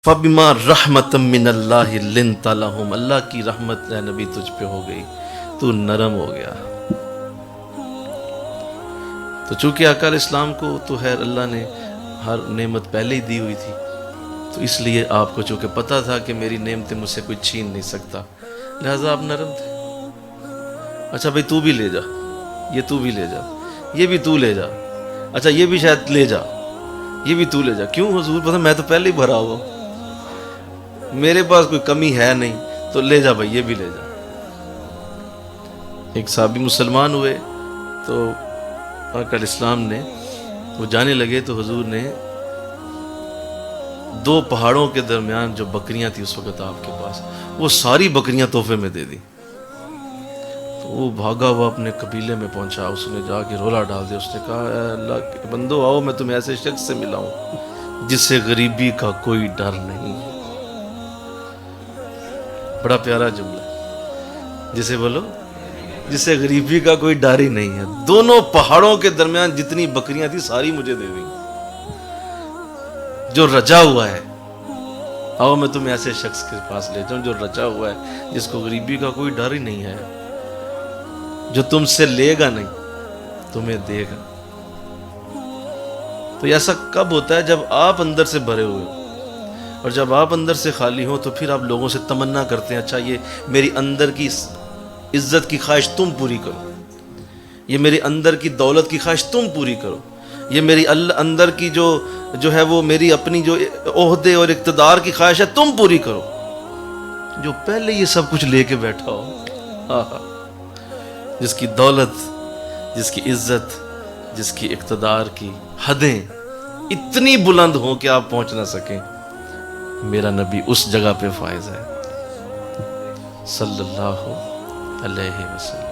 فَبِمَا رَحْمَةً مِّنَ اللَّهِ لِنْتَ لَهُمْ، اللہ کی رحمت اے نبی تجھ پہ ہو گئی، تو نرم ہو گیا۔ تو چونکہ آقا اسلام کو تو خیر اللہ نے ہر نعمت پہلے ہی دی ہوئی تھی، تو اس لیے آپ کو چونکہ پتہ تھا کہ میری نعمتیں مجھ سے کوئی چھین نہیں سکتا، لہٰذا آپ نرم تھے۔ اچھا بھئی تو بھی لے جا، یہ تو بھی لے جا، یہ بھی تو لے جا، اچھا یہ بھی شاید لے جا، یہ بھی تو لے جا۔ کیوں حضور؟ پتہ میں تو پہلے ہی بھرا ہوا ہوں، میرے پاس کوئی کمی ہے نہیں، تو لے جا بھائی، یہ بھی لے جا۔ ایک صحابی مسلمان ہوئے تو آقا الاسلام نے وہ جانے لگے تو حضور نے دو پہاڑوں کے درمیان جو بکریاں تھیں اس وقت آپ کے پاس، وہ ساری بکریاں تحفے میں دے دی۔ تو وہ بھاگا ہوا اپنے قبیلے میں پہنچا، اس نے جا کے رولا ڈال دیا، اس نے کہا اے اللہ کے بندو آؤ، میں تمہیں ایسے شخص سے ملا ہوں جس سے غریبی کا کوئی ڈر نہیں۔ بڑا پیارا جملہ، جسے بولو جس سے غریبی کا کوئی ڈر ہی نہیں ہے۔ دونوں پہاڑوں کے درمیان جتنی بکریاں تھیں ساری مجھے دے دی، جو رجا ہوا ہے۔ آؤ میں تمہیں ایسے شخص کے پاس لے جاؤں جو رجا ہوا ہے، جس کو غریبی کا کوئی ڈر ہی نہیں ہے، جو تم سے لے گا نہیں، تمہیں دے گا۔ تو ایسا کب ہوتا ہے؟ جب آپ اندر سے بھرے ہوئے ہو، اور جب آپ اندر سے خالی ہو تو پھر آپ لوگوں سے تمنا کرتے ہیں، اچھا یہ میری اندر کی عزت کی خواہش تم پوری کرو، یہ میری اندر کی دولت کی خواہش تم پوری کرو، یہ میری اندر کی جو ہے وہ میری اپنی جو عہدے اور اقتدار کی خواہش ہے تم پوری کرو۔ جو پہلے یہ سب کچھ لے کے بیٹھا ہو، جس کی دولت، جس کی عزت، جس کی اقتدار کی حدیں اتنی بلند ہوں کہ آپ پہنچ نہ سکیں، میرا نبی اس جگہ پہ فائز ہے صلی اللہ علیہ وسلم۔